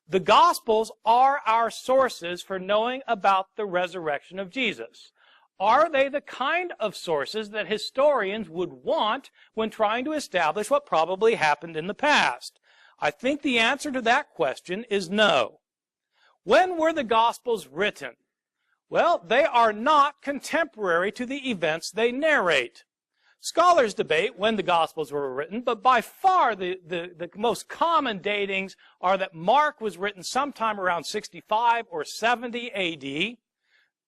The Gospels are our sources for knowing about the resurrection of Jesus. Are they the kind of sources that historians would want when trying to establish what probably happened in the past? I think the answer to that question is no. When were the Gospels written? Well, they are not contemporary to the events they narrate. Scholars debate when the Gospels were written, but by far the most common datings are that Mark was written sometime around 65 or 70 A.D.,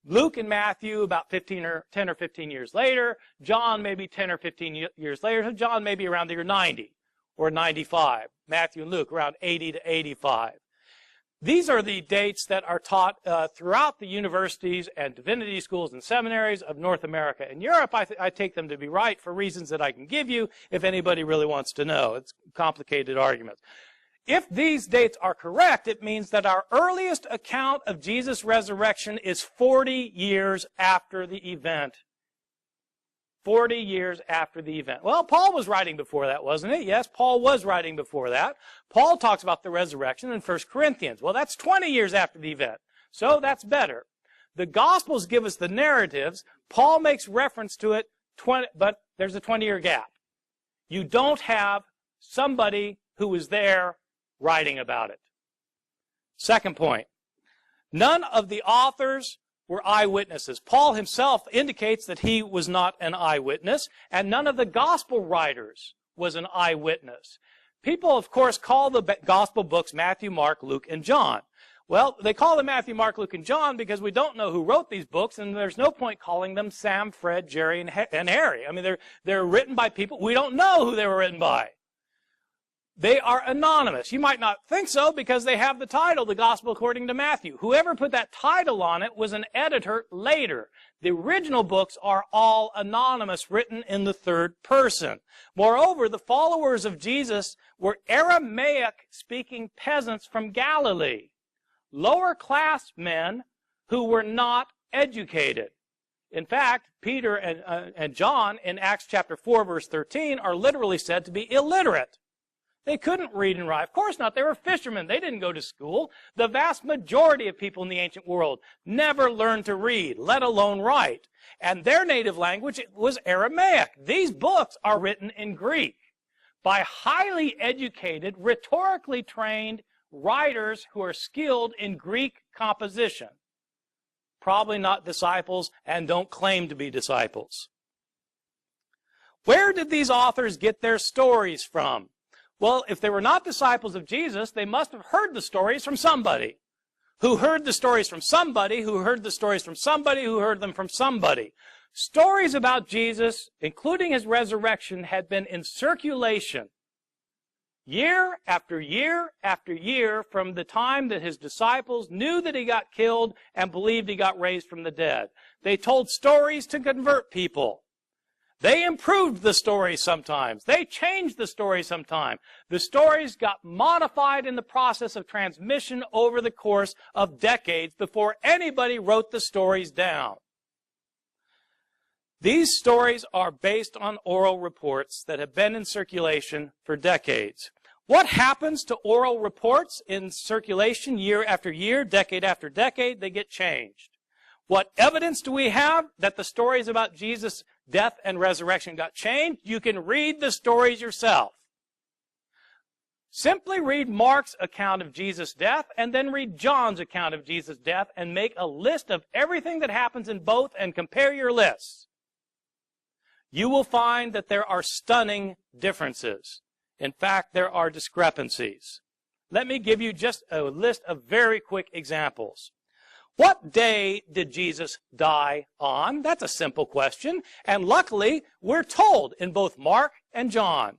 Luke and Matthew about 10 or 15 years later, John maybe 10 or 15 years later, so John maybe around the year 90 or 95, Matthew and Luke around 80 to 85. These are the dates that are taught throughout the universities and divinity schools and seminaries of North America and Europe. I take them to be right for reasons that I can give you if anybody really wants to know. It's complicated arguments. If these dates are correct, it means that our earliest account of Jesus' resurrection is 40 years after the event. 40 years after the event. Well, Paul was writing before that, wasn't it? Yes, Paul was writing before that. Paul talks about the resurrection in 1 Corinthians. Well, that's 20 years after the event. So that's better. The Gospels give us the narratives. Paul makes reference to it, but there's a 20-year gap. You don't have somebody who was there writing about it. Second point, none of the authors were eyewitnesses. Paul himself indicates that he was not an eyewitness, and none of the gospel writers was an eyewitness. People, of course, call the gospel books Matthew, Mark, Luke, and John. Well, they call them Matthew, Mark, Luke, and John because we don't know who wrote these books, and there's no point calling them Sam, Fred, Jerry, and Harry. I mean, they're written by people. We don't know who they were written by. They are anonymous. You might not think so because they have the title, The Gospel According to Matthew. Whoever put that title on it was an editor later. The original books are all anonymous, written in the third person. Moreover, the followers of Jesus were Aramaic-speaking peasants from Galilee, lower-class men who were not educated. In fact, Peter and John in Acts chapter 4, verse 13, are literally said to be illiterate. They couldn't read and write. Of course not. They were fishermen. They didn't go to school. The vast majority of people in the ancient world never learned to read, let alone write. And their native language was Aramaic. These books are written in Greek by highly educated, rhetorically trained writers who are skilled in Greek composition. Probably not disciples and don't claim to be disciples. Where did these authors get their stories from? Well, if they were not disciples of Jesus, they must have heard the stories from somebody, who heard the stories from somebody, who heard the stories from somebody, who heard them from somebody. Stories about Jesus, including his resurrection, had been in circulation year after year after year from the time that his disciples knew that he got killed and believed he got raised from the dead. They told stories to convert people. They improved the story sometimes. They changed the story sometimes. The stories got modified in the process of transmission over the course of decades before anybody wrote the stories down. These stories are based on oral reports that have been in circulation for decades. What happens to oral reports in circulation year after year, decade after decade? They get changed. What evidence do we have that the stories about Jesus' death and resurrection got changed? You can read the stories yourself. Simply read Mark's account of Jesus' death and then read John's account of Jesus' death and make a list of everything that happens in both and compare your lists. You will find that there are stunning differences. In fact, there are discrepancies. Let me give you just a list of very quick examples. What day did Jesus die on? That's a simple question. And luckily, we're told in both Mark and John.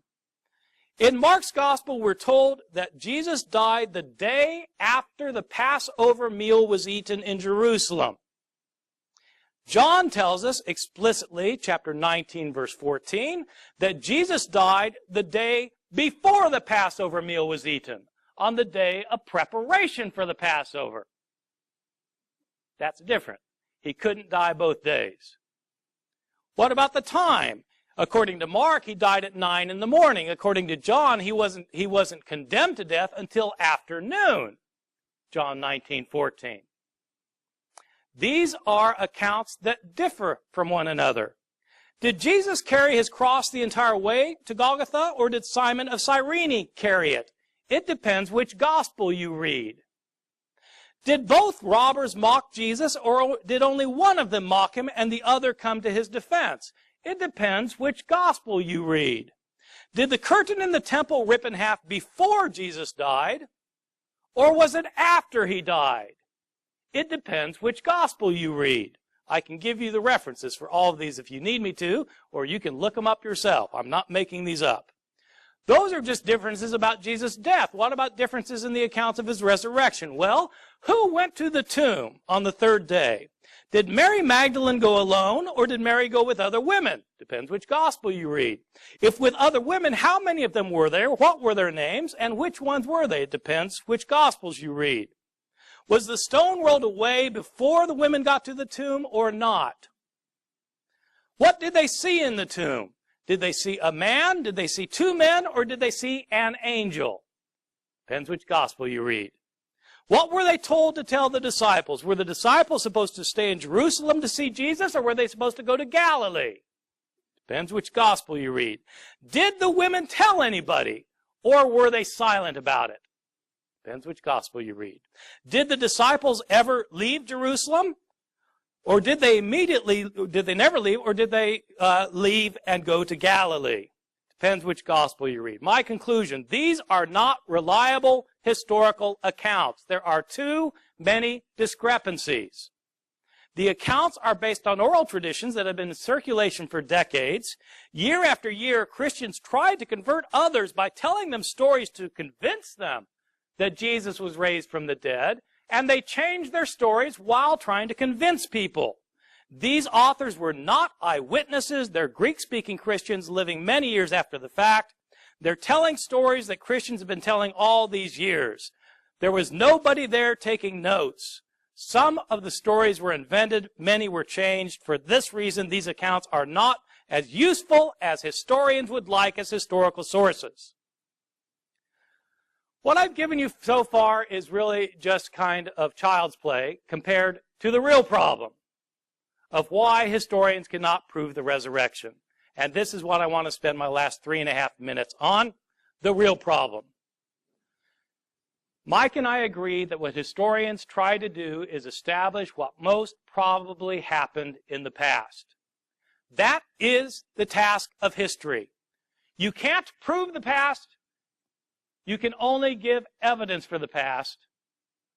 In Mark's gospel, we're told that Jesus died the day after the Passover meal was eaten in Jerusalem. John tells us explicitly, chapter 19, verse 14, that Jesus died the day before the Passover meal was eaten, on the day of preparation for the Passover. That's different. He couldn't die both days. What about the time? According to Mark, he died at 9 in the morning. According to John, he wasn't condemned to death until afternoon. John 19:14. These are accounts that differ from one another. Did Jesus carry his cross the entire way to Golgotha, or did Simon of Cyrene carry it? It depends which gospel you read. Did both robbers mock Jesus, or did only one of them mock him and the other come to his defense? It depends which gospel you read. Did the curtain in the temple rip in half before Jesus died, or was it after he died? It depends which gospel you read. I can give you the references for all of these if you need me to, or you can look them up yourself. I'm not making these up. Those are just differences about Jesus' death. What about differences in the accounts of his resurrection? Well, who went to the tomb on the third day? Did Mary Magdalene go alone, or did Mary go with other women? Depends which gospel you read. If with other women, how many of them were there? What were their names? And which ones were they? It depends which gospels you read. Was the stone rolled away before the women got to the tomb or not? What did they see in the tomb? Did they see a man? Did they see two men? Or did they see an angel? Depends which gospel you read. What were they told to tell the disciples? Were the disciples supposed to stay in Jerusalem to see Jesus, or were they supposed to go to Galilee? Depends which gospel you read. Did the women tell anybody, or were they silent about it? Depends which gospel you read. Did the disciples ever leave Jerusalem? Or did they never leave, or did they leave and go to Galilee? Depends which gospel you read. My conclusion, these are not reliable historical accounts. There are too many discrepancies. The accounts are based on oral traditions that have been in circulation for decades. Year after year, Christians tried to convert others by telling them stories to convince them that Jesus was raised from the dead, and they changed their stories while trying to convince people. These authors were not eyewitnesses. They're Greek-speaking Christians living many years after the fact. They're telling stories that Christians have been telling all these years. There was nobody there taking notes. Some of the stories were invented. Many were changed. For this reason, these accounts are not as useful as historians would like as historical sources. What I've given you so far is really just kind of child's play compared to the real problem of why historians cannot prove the resurrection. And this is what I want to spend my last 3.5 minutes on, the real problem. Mike and I agree that what historians try to do is establish what most probably happened in the past. That is the task of history. You can't prove the past. You can only give evidence for the past,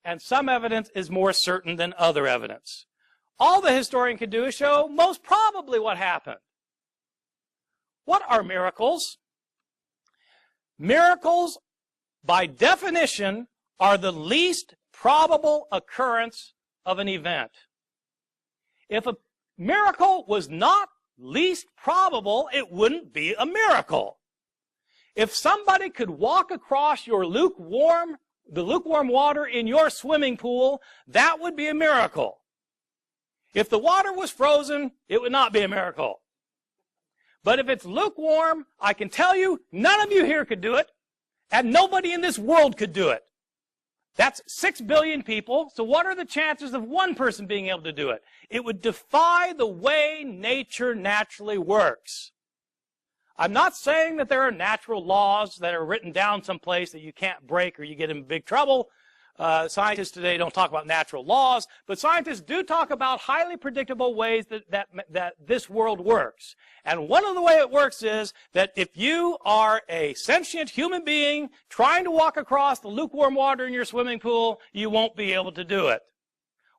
and some evidence is more certain than other evidence. All the historian can do is show most probably what happened. What are miracles? Miracles, by definition, are the least probable occurrence of an event. If a miracle was not least probable, it wouldn't be a miracle. If somebody could walk across the lukewarm water in your swimming pool, that would be a miracle. If the water was frozen, it would not be a miracle. But if it's lukewarm, I can tell you, none of you here could do it, and nobody in this world could do it. That's 6 billion people, so what are the chances of one person being able to do it? It would defy the way nature naturally works. I'm not saying that there are natural laws that are written down someplace that you can't break or you get in big trouble. Scientists today don't talk about natural laws, but scientists do talk about highly predictable ways that this world works. And one of the ways it works is that if you are a sentient human being trying to walk across the lukewarm water in your swimming pool, you won't be able to do it.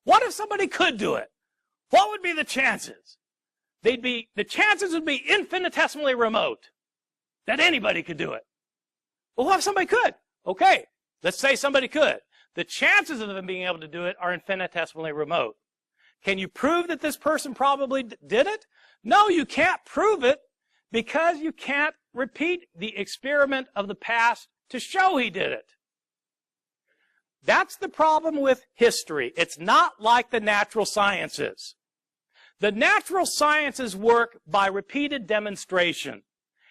What if somebody could do it? What would be the chances? The chances would be infinitesimally remote that anybody could do it. Well, what if somebody could? Okay, let's say somebody could. The chances of them being able to do it are infinitesimally remote. Can you prove that this person probably did it? No, you can't prove it because you can't repeat the experiment of the past to show he did it. That's the problem with history. It's not like the natural sciences. The natural sciences work by repeated demonstration.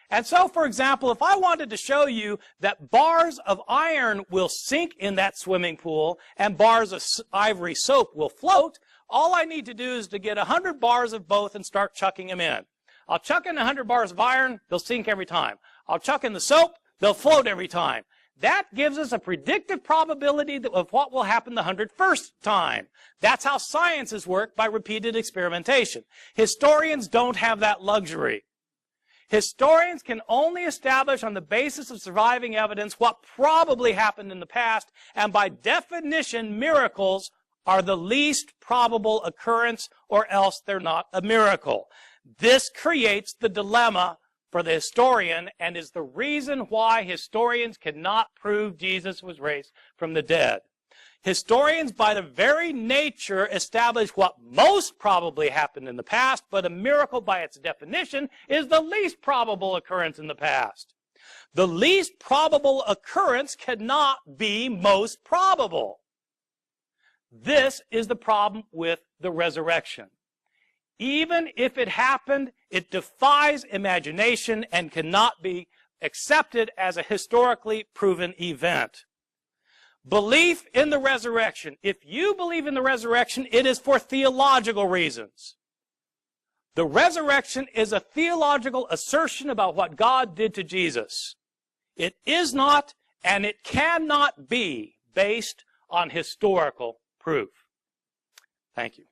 And so, for example, if I wanted to show you that bars of iron will sink in that swimming pool and bars of ivory soap will float, all I need to do is to get 100 bars of both and start chucking them in. I'll chuck in 100 bars of iron, they'll sink every time. I'll chuck in the soap, they'll float every time. That gives us a predictive probability of what will happen the 101st time. That's how sciences work, by repeated experimentation. Historians don't have that luxury. Historians can only establish on the basis of surviving evidence what probably happened in the past, and by definition, miracles are the least probable occurrence, or else they're not a miracle. This creates the dilemma for the historian and is the reason why historians cannot prove Jesus was raised from the dead. Historians, by their very nature, establish what most probably happened in the past, but a miracle, by its definition, is the least probable occurrence in the past. The least probable occurrence cannot be most probable. This is the problem with the resurrection. Even if it happened, it defies imagination and cannot be accepted as a historically proven event. Belief in the resurrection. If you believe in the resurrection, it is for theological reasons. The resurrection is a theological assertion about what God did to Jesus. It is not, and it cannot be, based on historical proof. Thank you.